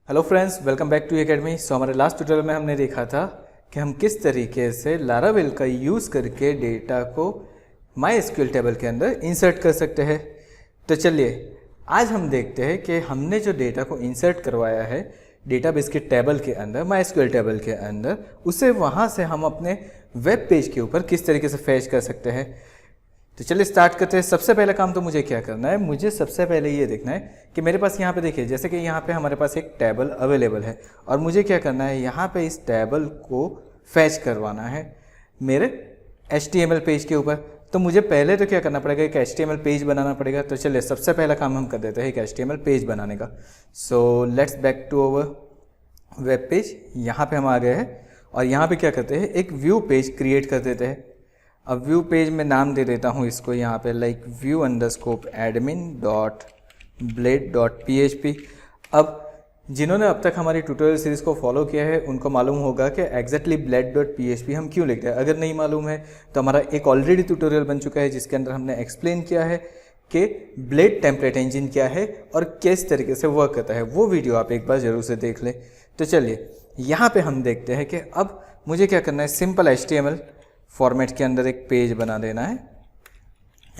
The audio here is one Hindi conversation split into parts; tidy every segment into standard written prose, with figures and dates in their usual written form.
Hello friends, welcome back to academy. हमारे लास्ट ट्यूटोरियल में हमने देखा था कि हम किस तरीके से लारावेल का यूज़ करके डेटा को माईएसक्यूएल टेबल के अंदर इंसर्ट कर सकते हैं। तो चलिए आज हम देखते हैं कि हमने जो डेटा को इंसर्ट करवाया है डेटाबेस के टेबल के अंदर, माईएसक्यूएल टेबल के अंदर, उसे वहाँ से हम अपने वेब पेज के ऊपर किस तरीके से फैच कर सकते हैं। तो चलिए स्टार्ट करते हैं। सबसे पहला काम तो मुझे क्या करना है, मुझे सबसे पहले ये देखना है कि मेरे पास यहाँ पे देखिए, जैसे कि यहाँ पे हमारे पास एक टेबल अवेलेबल है और मुझे क्या करना है, यहाँ पे इस टेबल को फैच करवाना है मेरे HTML पेज के ऊपर। तो मुझे पहले तो क्या करना पड़ेगा, एक HTML पेज बनाना पड़ेगा। तो चलिए सबसे पहला काम हम कर देते हैं एक HTML पेज बनाने का। So let's back to our web page. यहाँ पर हम आ गए हैं और यहाँ पर क्या करते हैं, एक व्यू पेज क्रिएट कर देते हैं। अब व्यू पेज में नाम दे देता हूँ इसको यहाँ पे लाइक view_admin.blade.php। अब जिन्होंने अब तक हमारी ट्यूटोरियल सीरीज़ को फॉलो किया है उनको मालूम होगा कि एग्जैक्टली blade.php हम क्यों लिखते हैं। अगर नहीं मालूम है तो हमारा एक ऑलरेडी ट्यूटोरियल बन चुका है जिसके अंदर हमने एक्सप्लेन किया है कि ब्लेड टेम्पलेट इंजन क्या है और किस तरीके से वर्क करता है। वो वीडियो आप एक बार ज़रूर से देख लें। तो चलिए यहाँ पर हम देखते हैं कि अब मुझे क्या करना है, सिंपल HTML फॉर्मेट के अंदर एक पेज बना देना है।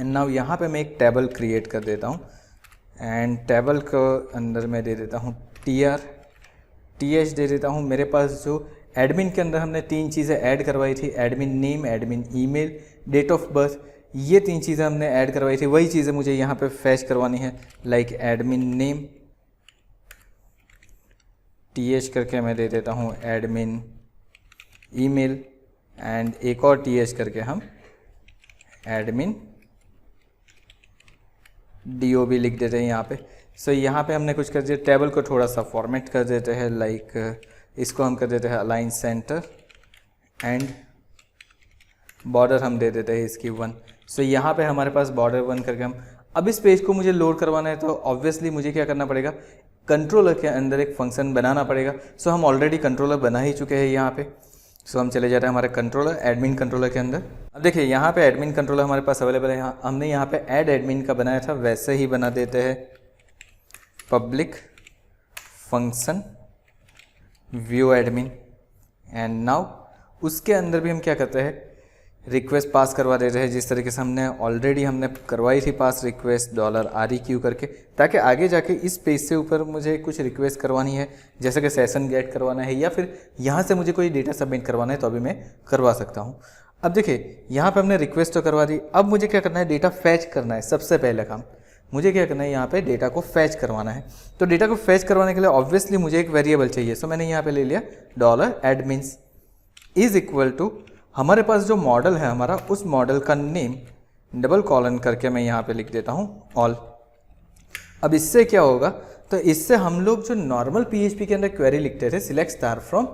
एंड नाउ यहाँ पे मैं एक टेबल क्रिएट कर देता हूँ एंड टेबल को अंदर मैं दे देता हूँ TH दे देता हूँ। मेरे पास जो एडमिन के अंदर हमने 3 चीज़ें ऐड करवाई थी, admin name, admin email, date of birth, ये 3 चीज़ें हमने ऐड करवाई थी, वही चीज़ें मुझे यहाँ पे फैच करवानी है। लाइक एडमिन नेम TH करके मैं दे देता हूँ एडमिन ईमेल एंड एक और TH करके हम एडमिन DOB लिख देते हैं यहाँ पे। सो यहाँ पे हमने कुछ कर दिया, टेबल को थोड़ा सा फॉर्मेट कर देते हैं। लाइक इसको हम कर देते हैं अलाइन सेंटर एंड बॉर्डर हम दे देते हैं इसकी 1। सो यहाँ पे हमारे पास बॉर्डर 1 करके हम, अब इस पेज को मुझे लोड करवाना है तो ऑब्वियसली मुझे क्या करना पड़ेगा, कंट्रोलर के अंदर एक फंक्शन बनाना पड़ेगा। सो हम ऑलरेडी कंट्रोलर बना ही चुके हैं यहाँ पे। सो हम चले जाते हैं हमारे कंट्रोलर, एडमिन कंट्रोलर के अंदर। अब देखिए यहाँ पे एडमिन कंट्रोलर हमारे पास अवेलेबल है। हमने यहाँ पे ऐड एडमिन का बनाया था, वैसे ही बना देते हैं public function view admin. And now उसके अंदर भी हम क्या करते हैं, रिक्वेस्ट पास करवा देते हैं जिस तरीके से हमने ऑलरेडी करवाई थी पास रिक्वेस्ट $REQ करके, ताकि आगे जाके इस पेज से ऊपर मुझे कुछ रिक्वेस्ट करवानी है, जैसे कि सेशन गेट करवाना है या फिर यहाँ से मुझे कोई डेटा सबमिट करवाना है तो अभी मैं करवा सकता हूँ। अब देखिए यहाँ पे हमने रिक्वेस्ट तो करवा दी, अब मुझे क्या करना है, डेटा फैच करना है। सबसे पहला काम मुझे क्या करना है, यहाँ पे डेटा को फैच करवाना है। तो डेटा को फैच करवाने के लिए ऑब्वियसली मुझे एक वेरिएबल चाहिए। सो मैंने यहाँ पे ले लिया $admins इज इक्वल टू, हमारे पास जो मॉडल है हमारा, उस मॉडल का नेम डबल कॉलन करके मैं यहाँ पे लिख देता हूँ ऑल। अब इससे क्या होगा, तो इससे हम लोग जो नॉर्मल PHP के अंदर क्वेरी लिखते थे, select star from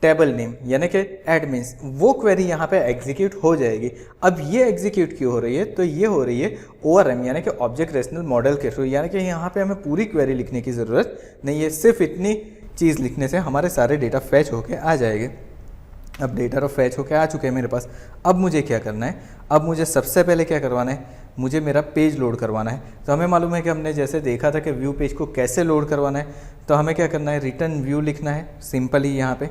table name यानी कि एडमिन्स, वो क्वेरी यहाँ पे एग्जीक्यूट हो जाएगी। अब ये एग्जीक्यूट क्यों हो रही है, तो ये हो रही है ORM यानी कि ऑब्जेक्ट रेशनल मॉडल के थ्रू, यानी कि यहाँ पे हमें पूरी क्वेरी लिखने की ज़रूरत नहीं है, सिर्फ इतनी चीज़ लिखने से हमारे सारे डेटा फैच होके आ जाएंगे। अब डेटा तो फैच होके आ चुके हैं मेरे पास। अब मुझे क्या करना है, अब मुझे सबसे पहले क्या करवाना है, मुझे मेरा पेज लोड करवाना है। तो हमें मालूम है कि हमने जैसे देखा था कि व्यू पेज को कैसे लोड करवाना है, तो हमें क्या करना है, रिटर्न व्यू लिखना है सिंपली यहाँ पे,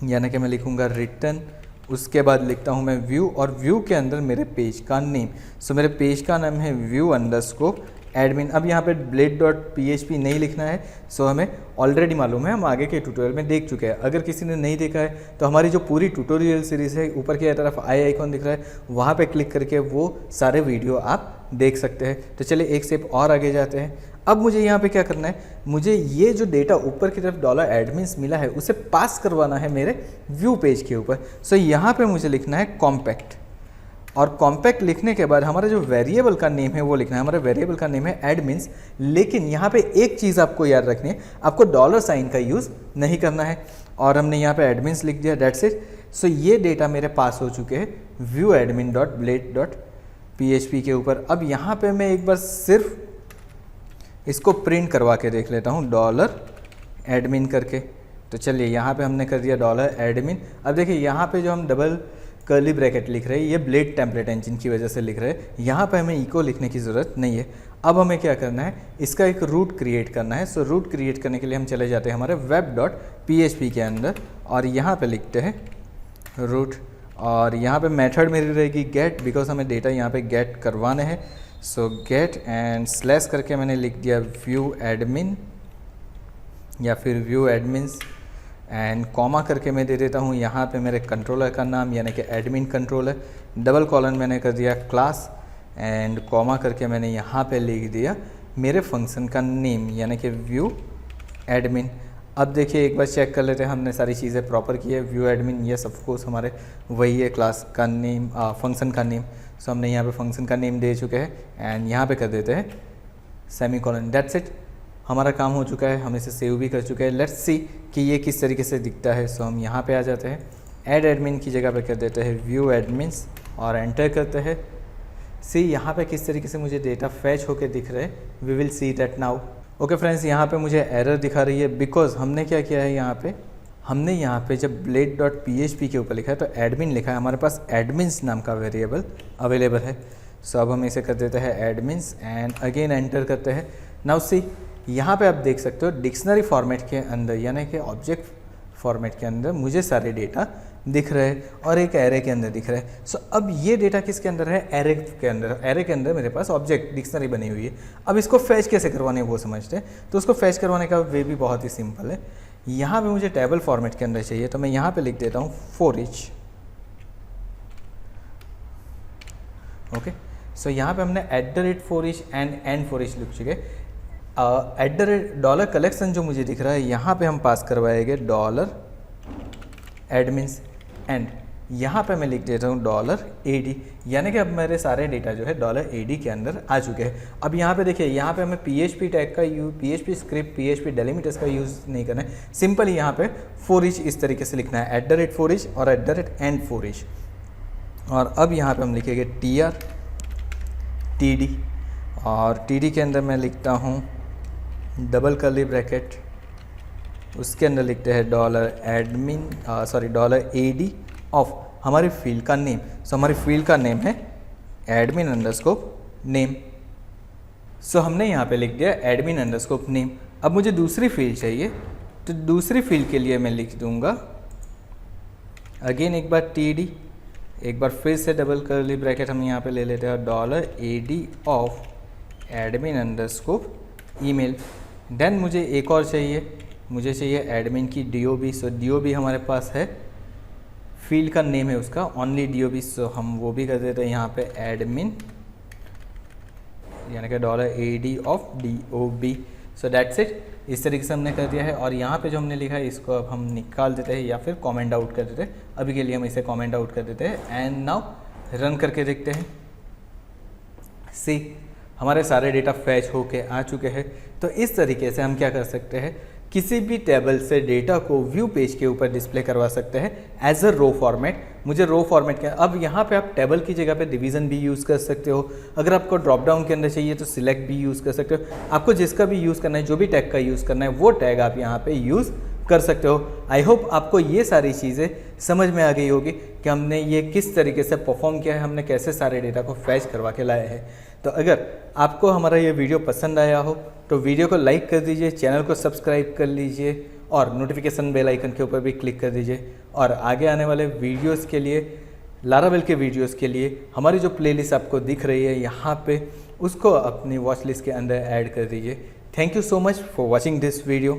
यानी कि मैं लिखूँगा रिटर्न, उसके बाद लिखता हूँ मैं व्यू और व्यू के अंदर मेरे पेज का नेम। सो मेरे पेज का नाम है view_admin। अब यहाँ पे blade.php नहीं लिखना है, सो हमें ऑलरेडी मालूम है, हम आगे के ट्यूटोरियल में देख चुके हैं। अगर किसी ने नहीं देखा है तो हमारी जो पूरी ट्यूटोरियल सीरीज़ है, ऊपर की तरफ आई आइकॉन दिख रहा है, वहाँ पे क्लिक करके वो सारे वीडियो आप देख सकते हैं। तो चलिए एक स्टेप और आगे जाते हैं। अब मुझे यहाँ पे क्या करना है, मुझे ये जो डेटा ऊपर की तरफ $admins मिला है उसे पास करवाना है मेरे व्यू पेज के ऊपर। सो यहाँ पे मुझे लिखना है कॉम्पैक्ट, और कॉम्पैक्ट लिखने के बाद हमारा जो वेरिएबल का नेम है वो लिखना है। हमारे वेरिएबल का नेम है एडमिन्स, लेकिन यहाँ पे एक चीज़ आपको याद रखनी है, आपको $साइन का यूज़ नहीं करना है। और हमने यहाँ पे एडमिन्स लिख दिया, दैट्स इट। सो ये डेटा मेरे पास हो चुके हैं view_admin.blade.php के ऊपर। अब यहाँ पे मैं एक बार सिर्फ इसको प्रिंट करवा के देख लेता हूँ $admin करके। तो चलिए यहाँ पे हमने कर दिया $admin। अब देखिए यहाँ पे जो हम डबल कर्ली ब्रैकेट लिख रहे हैं, ये ब्लेड टेम्पलेट इंजन की वजह से लिख रहे हैं, यहाँ पे हमें इको लिखने की ज़रूरत नहीं है। अब हमें क्या करना है, इसका एक रूट क्रिएट करना है। सो रूट क्रिएट करने के लिए हम चले जाते हैं हमारे web.php के अंदर और यहाँ पे लिखते हैं रूट, और यहाँ पे मेथड मेरी रहेगी गेट, बिकॉज हमें डेटा यहाँ पे गेट करवाने हैं। सो गेट एंड स्लैश करके मैंने लिख दिया व्यू एडमिन या फिर व्यू एडमिन्स, एंड कॉमा करके मैं दे देता हूँ यहाँ पे मेरे कंट्रोलर का नाम यानी कि एडमिन कंट्रोलर, डबल कॉलन मैंने कर दिया क्लास, एंड कॉमा करके मैंने यहाँ पे लिख दिया मेरे फंक्शन का नेम यानी कि व्यू एडमिन। अब देखिए एक बार चेक कर लेते हैं हमने सारी चीज़ें प्रॉपर की है। व्यू एडमिन ये ऑफ कोर्स हमारे वही है क्लास का नेम, फंक्शन का नेम। सो हमने यहाँ पे फंक्शन का नेम दे चुके हैं एंड यहाँ पे कर देते हैं सेमी कॉलन। दैट्स इट, हमारा काम हो चुका है, हम इसे सेव भी कर चुके हैं। लेट्स सी कि ये किस तरीके से दिखता है। सो हम यहाँ पे आ जाते हैं, ऐड एडमिन की जगह पे कर देते हैं व्यू एडमिन्स और एंटर करते हैं। सी यहाँ पे किस तरीके से मुझे डेटा फैच होकर दिख रहे हैं, we will see that now. Okay friends, यहाँ पे मुझे एरर दिखा रही है बिकॉज हमने क्या किया है, हमने यहाँ पे जब blade.php के ऊपर लिखा है तो एडमिन लिखा है, हमारे पास एडमिन्स नाम का वेरिएबल अवेलेबल है। सो अब हम इसे कर देते हैं एडमिन्स एंड अगेन एंटर करते हैं। नाउ सी यहाँ पे आप देख सकते हो डिक्शनरी फॉर्मेट के अंदर यानी कि ऑब्जेक्ट फॉर्मेट के अंदर मुझे सारे डेटा दिख रहे हैं और एक एरे के अंदर दिख रहा है। सो अब ये डेटा किसके अंदर है, एरे के अंदर। एरे के अंदर मेरे पास ऑब्जेक्ट डिक्शनरी बनी हुई है। अब इसको फैच कैसे करवाने वो समझते हैं। तो उसको फैच करवाने का वे भी बहुत ही सिंपल है। यहाँ पे मुझे टेबल फॉर्मेट के अंदर चाहिए तो मैं यहाँ पे लिख देता हूँ for each। ओके, सो यहाँ पे हमने @for each and for each लिख चुके। $collection जो मुझे दिख रहा है यहाँ पे हम पास करवाएंगे $admins एंड यहाँ पे मैं लिख देता हूँ $AD, यानी कि अब मेरे सारे डेटा जो है $AD के अंदर आ चुके हैं। अब यहाँ पे देखिए, यहाँ पे हमें PHP टैग का PHP स्क्रिप्ट, PHP डेलिमिटर्स का यूज़ नहीं करना है। सिंपल यहाँ पे for each इस तरीके से लिखना है, @for each और @end for each। और अब यहाँ पे हम लिखेंगे tr td और td के अंदर मैं लिखता हूँ डबल कर्ली ब्रैकेट, उसके अंदर लिखते हैं $AD ऑफ हमारी फील्ड का नेम। सो हमारी फील्ड का नेम है admin_name। सो हमने यहाँ पे लिख दिया admin_name। अब मुझे दूसरी फील्ड चाहिए तो दूसरी फील्ड के लिए मैं लिख दूंगा अगेन एक बार td, एक बार फिर से डबल कर्ली ब्रैकेट हम यहाँ पे ले लेते हैं $AD ऑफ admin_email। देन मुझे एक और चाहिए, मुझे चाहिए एडमिन की DOB। सो DOB हमारे पास है, फील्ड का नेम है उसका ओनली DOB। सो हम वो भी कर देते हैं यहाँ पे एडमिन यानी कि $AD of DOB। So that's it, इस तरीके से हमने कर दिया है। और यहाँ पे जो हमने लिखा है इसको अब हम निकाल देते हैं या फिर कमेंट आउट कर देते हैं। अभी के लिए हम इसे कमेंट आउट कर देते हैं एंड नाउ रन करके देखते हैं। सी हमारे सारे डेटा फैच होके आ चुके हैं। तो इस तरीके से हम क्या कर सकते हैं, किसी भी टेबल से डेटा को व्यू पेज के ऊपर डिस्प्ले करवा सकते हैं एज अ रो फॉर्मेट। मुझे रो फॉर्मेट के अब यहाँ पे आप टेबल की जगह पे डिवीज़न भी यूज़ कर सकते हो। अगर आपको ड्रॉप डाउन के अंदर चाहिए तो सिलेक्ट भी यूज़ कर सकते हो। आपको जिसका भी यूज़ करना है, जो भी टैग का यूज़ करना है वो टैग आप यहाँ पे यूज़ कर सकते हो। आई होप आपको ये सारी चीज़ें समझ में आ गई होगी कि हमने ये किस तरीके से परफॉर्म किया है, हमने कैसे सारे डेटा को फैच करवा के लाया है। तो अगर आपको हमारा ये वीडियो पसंद आया हो तो वीडियो को लाइक कर दीजिए, चैनल को सब्सक्राइब कर लीजिए और नोटिफिकेशन बेल आइकन के ऊपर भी क्लिक कर दीजिए। और आगे आने वाले वीडियोस के लिए, लारावेल के वीडियोस के लिए हमारी जो प्लेलिस्ट आपको दिख रही है यहाँ पे, उसको अपनी वॉच लिस्ट के अंदर ऐड कर दीजिए। Thank you so much for watching this video.